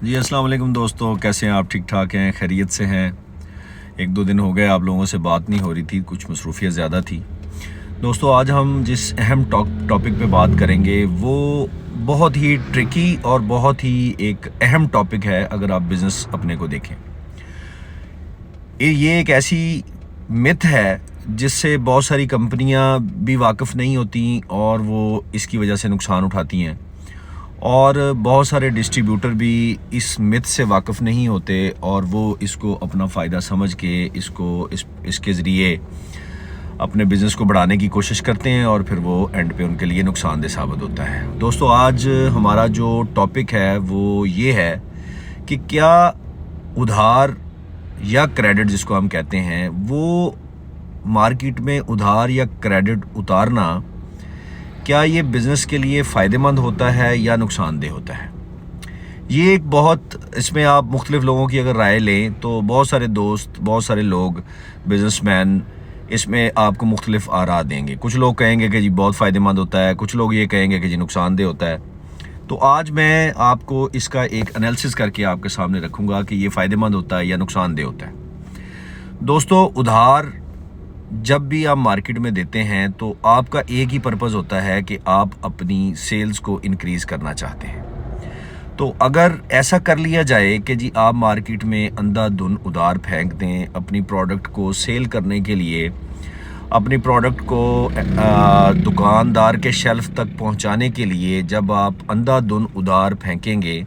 जी अस्सलाम वालेकुम दोस्तों, कैसे हैं आप? ठीक ठाक हैं, खैरियत से हैं? एक दो दिन हो गए आप लोगों से बात नहीं हो रही थी, कुछ मसरूफियत ज़्यादा थी। दोस्तों आज हम जिस अहम टॉपिक पे बात करेंगे वो बहुत ही ट्रिकी और बहुत ही एक अहम टॉपिक है अगर आप बिज़नेस अपने को देखें। ये एक ऐसी मिथ है जिससे बहुत सारी कंपनियां भी वाकिफ़ नहीं होती और वो इसकी वजह से नुकसान उठाती हैं, और बहुत सारे डिस्ट्रीब्यूटर भी इस मिथ से वाकिफ़ नहीं होते और वो इसको अपना फ़ायदा समझ के इसके ज़रिए अपने बिज़नेस को बढ़ाने की कोशिश करते हैं और फिर वो एंड पे उनके लिए नुकसानदेह साबित होता है। दोस्तों आज हमारा जो टॉपिक है वो ये है कि क्या उधार या क्रेडिट जिसको हम कहते हैं, वो मार्केट में उधार या क्रेडिट उतारना, क्या ये बिज़नेस के लिए फ़ायदेमंद होता है या नुकसानदेह होता है? ये एक बहुत, इसमें आप मुख्तलिफ़ लोगों की अगर राय लें तो बहुत सारे दोस्त, बहुत सारे लोग, बिज़नेसमैन इसमें आपको मुख्तलिफ़ आरा देंगे। कुछ लोग कहेंगे कि जी बहुत फ़ायदेमंद होता है, कुछ लोग ये कहेंगे कि जी नुकसानदेह होता है। तो आज मैं आपको इसका एक एनालिसिस करके आपके सामने रखूँगा कि ये फ़ायदेमंद होता है या नुकसानदेह होता है। दोस्तों उधार जब भी आप मार्केट में देते हैं तो आपका एक ही पर्पज़ होता है कि आप अपनी सेल्स को इंक्रीज़ करना चाहते हैं। तो अगर ऐसा कर लिया जाए कि जी आप मार्केट में अंधाधुन उधार फेंक दें अपनी प्रोडक्ट को सेल करने के लिए, अपनी प्रोडक्ट को दुकानदार के शेल्फ तक पहुंचाने के लिए जब आप अंधाधुन उधार फेंकेंगे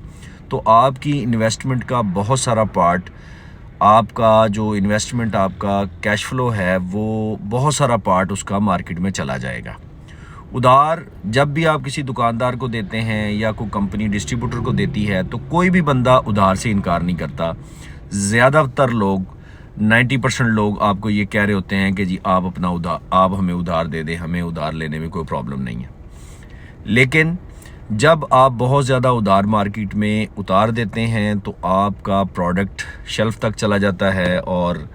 तो आपकी इन्वेस्टमेंट का बहुत सारा पार्ट, आपका जो इन्वेस्टमेंट, आपका कैश फ्लो है, वो बहुत सारा पार्ट उसका मार्केट में चला जाएगा। उधार जब भी आप किसी दुकानदार को देते हैं या कोई कंपनी डिस्ट्रीब्यूटर को देती है तो कोई भी बंदा उधार से इनकार नहीं करता। ज़्यादातर लोग, 90% लोग आपको ये कह रहे होते हैं कि जी आप हमें उधार दे दें, हमें उधार लेने में कोई प्रॉब्लम नहीं है। लेकिन जब आप बहुत ज़्यादा उधार मार्केट में उतार देते हैं तो आपका प्रोडक्ट शेल्फ तक चला जाता है और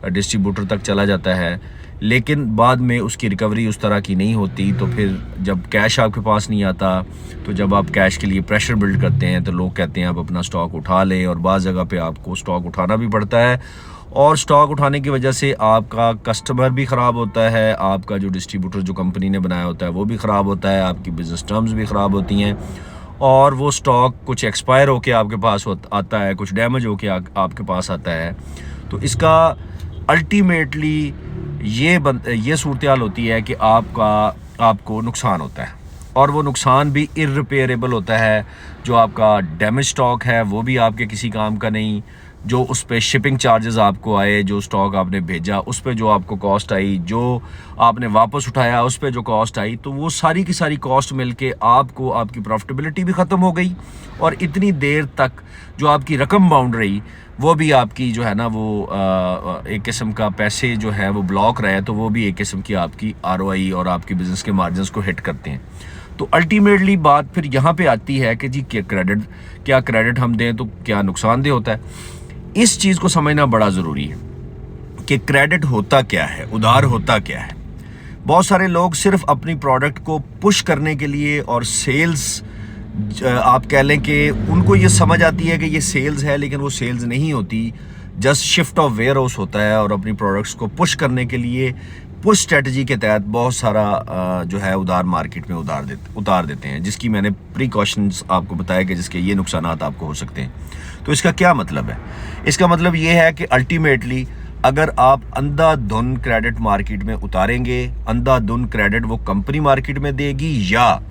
डिस्ट्रीब्यूटर तक चला जाता है, लेकिन बाद में उसकी रिकवरी उस तरह की नहीं होती। तो फिर जब कैश आपके पास नहीं आता, तो जब आप कैश के लिए प्रेशर बिल्ड करते हैं तो लोग कहते हैं आप अपना स्टॉक उठा लें, और बाज़ जगह पे आपको स्टॉक उठाना भी पड़ता है, और स्टॉक उठाने की वजह से आपका कस्टमर भी ख़राब होता है, आपका जो डिस्ट्रीब्यूटर जो कंपनी ने बनाया होता है वो भी ख़राब होता है, आपकी बिज़नेस टर्म्स भी ख़राब होती हैं, और वो स्टॉक कुछ एक्सपायर होके आपके पास आता है, कुछ डैमेज होके आपके पास आता है। तो इसका अल्टीमेटली ये सूरत हाल होती है कि आपको नुकसान होता है, और वो नुकसान भी इररिपेयरेबल होता है। जो आपका डैमेज स्टॉक है वो भी आपके किसी काम का नहीं, जो उस पर शिपिंग चार्जेस आपको आए, जो स्टॉक आपने भेजा उस पर जो आपको कॉस्ट आई, जो आपने वापस उठाया उस पर जो कॉस्ट आई, तो वो सारी की सारी कॉस्ट मिलके आपको, आपकी प्रॉफिटेबिलिटी भी ख़त्म हो गई, और इतनी देर तक जो आपकी रकम बाउंड रही वो भी आपकी जो है ना वो एक किस्म का पैसे जो है वो ब्लॉक रहे, तो वो भी एक किस्म की आपकी ROI और आपकी बिज़नेस के मार्जिन्स को हिट करते हैं। तो अल्टीमेटली बात फिर यहाँ पे आती है कि जी क्या क्रेडिट हम दें तो क्या नुकसानदेह होता है? इस चीज़ को समझना बड़ा ज़रूरी है कि क्रेडिट होता क्या है, उधार होता क्या है। बहुत सारे लोग सिर्फ अपनी प्रोडक्ट को पुश करने के लिए और सेल्स, आप कह लें कि उनको ये समझ आती है कि ये सेल्स है, लेकिन वो सेल्स नहीं होती, just shift of warehouse होता है, और अपनी प्रोडक्ट्स को पुश करने के लिए पुश स्ट्रेटजी के तहत बहुत सारा जो है उधार मार्केट में उतार देते हैं, जिसकी मैंने प्रीकॉशंस आपको बताया कि जिसके ये नुकसानात आपको हो सकते हैं। तो इसका क्या मतलब है? इसका मतलब ये है कि अल्टीमेटली अगर आप अंधाधुन क्रेडिट मार्केट में उतारेंगे, अंधाधुन क्रेडिट वो कंपनी मार्केट में देगी या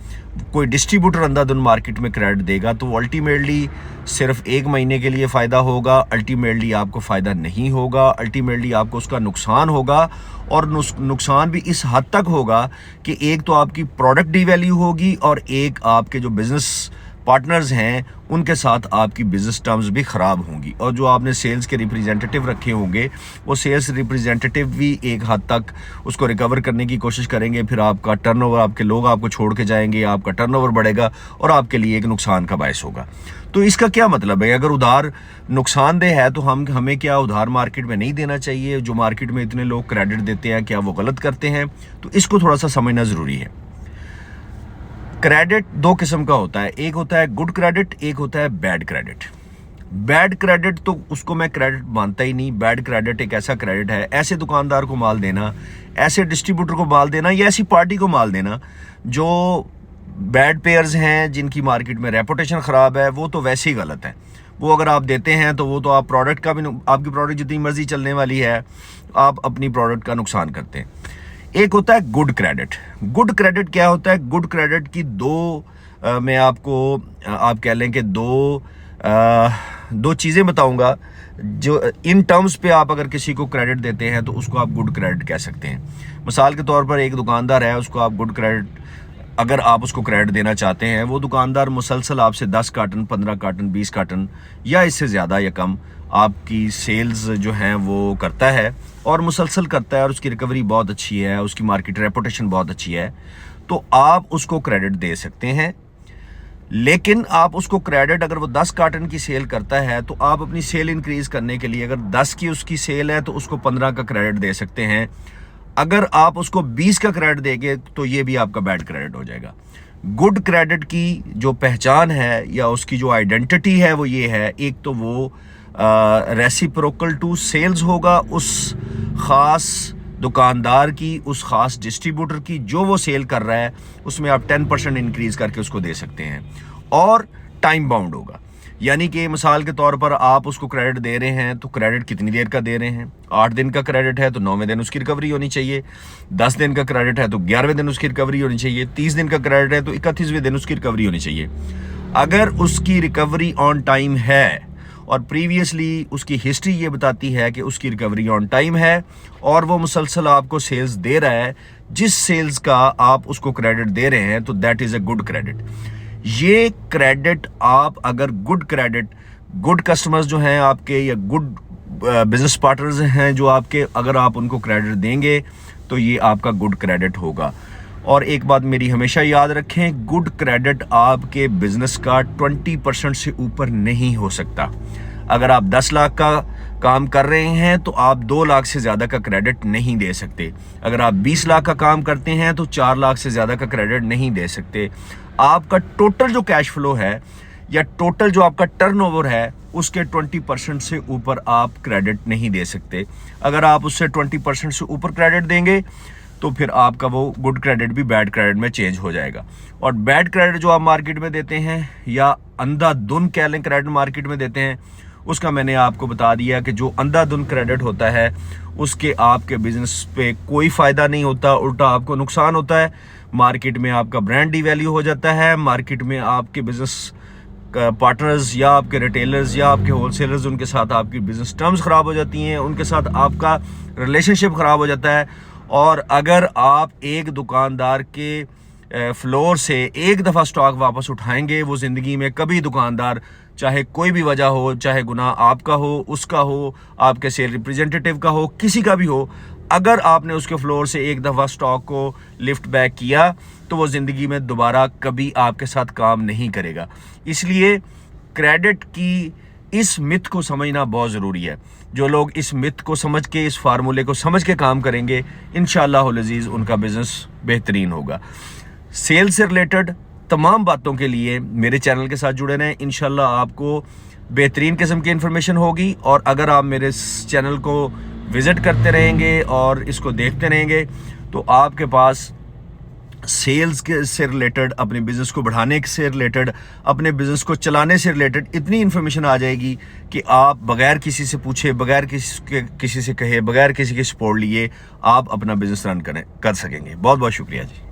कोई डिस्ट्रीब्यूटर अंधाधुन मार्केट में क्रेडिट देगा, तो अल्टीमेटली सिर्फ एक महीने के लिए फ़ायदा होगा, अल्टीमेटली आपको फ़ायदा नहीं होगा, अल्टीमेटली आपको उसका नुकसान होगा, और नुकसान भी इस हद तक होगा कि एक तो आपकी प्रोडक्ट डिवैल्यू होगी, और एक आपके जो बिज़नेस पार्टनर्स हैं उनके साथ आपकी बिज़नेस टर्म्स भी ख़राब होंगी, और जो आपने सेल्स के रिप्रेजेंटेटिव रखे होंगे वो सेल्स रिप्रेजेंटेटिव भी एक हद तक उसको रिकवर करने की कोशिश करेंगे। फिर आपका टर्नओवर, आपके लोग आपको छोड़ के जाएंगे, आपका टर्नओवर बढ़ेगा और आपके लिए एक नुकसान का बायस होगा। तो इसका क्या मतलब है? अगर उधार नुकसानदेह है तो हमें क्या उधार मार्केट में नहीं देना चाहिए? जो मार्केट में इतने लोग क्रेडिट देते हैं, क्या वो गलत करते हैं? तो इसको थोड़ा सा समझना ज़रूरी है। क्रेडिट दो किस्म का होता है, एक होता है गुड क्रेडिट, एक होता है बैड क्रेडिट। बैड क्रेडिट तो उसको मैं क्रेडिट मानता ही नहीं। बैड क्रेडिट एक ऐसा क्रेडिट है, ऐसे दुकानदार को माल देना, ऐसे डिस्ट्रीब्यूटर को माल देना या ऐसी पार्टी को माल देना जो बैड पेयर्स हैं, जिनकी मार्केट में रेपुटेशन ख़राब है, वो तो वैसे ही गलत है। वो अगर आप देते हैं तो वो तो आप प्रोडक्ट का भी, आपकी प्रोडक्ट जितनी मर्जी चलने वाली है, आप अपनी प्रोडक्ट का नुकसान करते हैं। एक होता है गुड क्रेडिट। गुड क्रेडिट क्या होता है? गुड क्रेडिट की मैं आपको आप कह लें कि दो चीज़ें बताऊंगा जो इन टर्म्स पे आप अगर किसी को क्रेडिट देते हैं तो उसको आप गुड क्रेडिट कह सकते हैं। मिसाल के तौर पर एक दुकानदार है, उसको आप गुड क्रेडिट, अगर आप उसको क्रेडिट देना चाहते हैं, वो दुकानदार मुसलसल आपसे 10 कार्टन, 15 कार्टन, 20 कार्टन या इससे ज़्यादा या कम आपकी सेल्स जो हैं वो करता है और मुसलसल करता है और उसकी रिकवरी बहुत अच्छी है, उसकी मार्केट रेपुटेशन बहुत अच्छी है, तो आप उसको क्रेडिट दे सकते हैं। लेकिन आप उसको क्रेडिट, अगर वो 10 कार्टन की सेल करता है तो आप अपनी सेल इंक्रीज करने के लिए, अगर 10 की उसकी सेल है तो उसको 15 का क्रेडिट दे सकते हैं। अगर आप उसको 20 का क्रेडिट देंगे तो ये भी आपका बैड क्रेडिट हो जाएगा। गुड क्रेडिट की जो पहचान है या उसकी जो आइडेंटिटी है वो ये है, एक तो वो रेसिप्रोकल टू सेल्स होगा उस ख़ास दुकानदार की, उस ख़ास डिस्ट्रीब्यूटर की, जो वो सेल कर रहा है उसमें आप 10% इंक्रीज़ करके उसको दे सकते हैं। और टाइम बाउंड होगा, यानी कि मिसाल के तौर पर आप उसको क्रेडिट दे रहे हैं तो क्रेडिट कितनी देर का दे रहे हैं? 8 दिन का क्रेडिट है तो 9वें दिन उसकी रिकवरी होनी चाहिए। 10 दिन का क्रेडिट है तो 11वें दिन उसकी रिकवरी होनी चाहिए। 30 दिन का क्रेडिट है तो 31वें दिन उसकी रिकवरी होनी चाहिए। अगर उसकी रिकवरी ऑन टाइम है और प्रीवियसली उसकी हिस्ट्री ये बताती है कि उसकी रिकवरी ऑन टाइम है और वो मुसलसल आपको सेल्स दे रहा है, जिस सेल्स का आप उसको क्रेडिट दे रहे हैं, तो that is a good credit. ये क्रेडिट आप अगर गुड कस्टमर्स जो हैं आपके या गुड बिजनेस पार्टनर्स हैं जो आपके, अगर आप उनको क्रेडिट देंगे तो ये आपका गुड क्रेडिट होगा। और एक बात मेरी हमेशा याद रखें, गुड क्रेडिट आपके बिजनेस का 20% से ऊपर नहीं हो सकता। अगर आप 10 लाख का काम कर रहे हैं तो आप 2 लाख से ज़्यादा का क्रेडिट नहीं दे सकते। अगर आप 20 लाख का काम करते हैं तो 4 लाख से ज़्यादा का क्रेडिट नहीं दे सकते। आपका टोटल जो कैश फ्लो है या टोटल जो आपका टर्नओवर है उसके 20% से ऊपर आप क्रेडिट नहीं दे सकते। अगर आप उससे 20% से ऊपर क्रेडिट देंगे तो फिर आपका वो गुड क्रेडिट भी बैड क्रेडिट में चेंज हो जाएगा। और बैड क्रेडिट जो आप मार्केट में देते हैं या अंधाधुन कह लें क्रेडिट मार्केट में देते हैं, उसका मैंने आपको बता दिया कि जो अंधाधुन क्रेडिट होता है उसके आपके बिजनेस पे कोई फ़ायदा नहीं होता, उल्टा आपको नुकसान होता है। मार्केट में आपका ब्रांड डिवैल्यू हो जाता है, मार्केट में आपके बिजनेस पार्टनर्स या आपके रिटेलर्स या आपके होलसेलर्स, उनके साथ आपकी बिजनेस टर्म्स ख़राब हो जाती हैं, उनके साथ आपका रिलेशनशिप ख़राब हो जाता है। और अगर आप एक दुकानदार के फ्लोर से एक दफ़ा स्टॉक वापस उठाएंगे, वो ज़िंदगी में कभी दुकानदार, चाहे कोई भी वजह हो, चाहे गुनाह आपका हो, उसका हो, आपके सेल रिप्रेजेंटेटिव का हो, किसी का भी हो, अगर आपने उसके फ्लोर से एक दफ़ा स्टॉक को लिफ्ट बैक किया तो वो ज़िंदगी में दोबारा कभी आपके साथ काम नहीं करेगा। इसलिए क्रेडिट की इस मिथ को समझना बहुत ज़रूरी है। जो लोग इस मिथ को समझ के, इस फार्मूले को समझ के काम करेंगे, इंशाअल्लाह अज़ीज़ उनका बिज़नेस बेहतरीन होगा। सेल से रिलेटेड तमाम बातों के लिए मेरे चैनल के साथ जुड़े रहें। इंशाअल्लाह आपको बेहतरीन किस्म की इन्फॉर्मेशन होगी। और अगर आप मेरे चैनल को विज़िट करते रहेंगे और इसको देखते रहेंगे तो आपके पास सेल्स के से रिलेटेड, अपने बिज़नेस को बढ़ाने से रिलेटेड, अपने बिज़नेस को चलाने से रिलेटेड इतनी इन्फॉर्मेशन आ जाएगी कि आप बगैर किसी से पूछे, बगैर किसी से कहे, बगैर किसी के सपोर्ट लिए आप अपना बिज़नेस रन कर सकेंगे। बहुत बहुत शुक्रिया जी।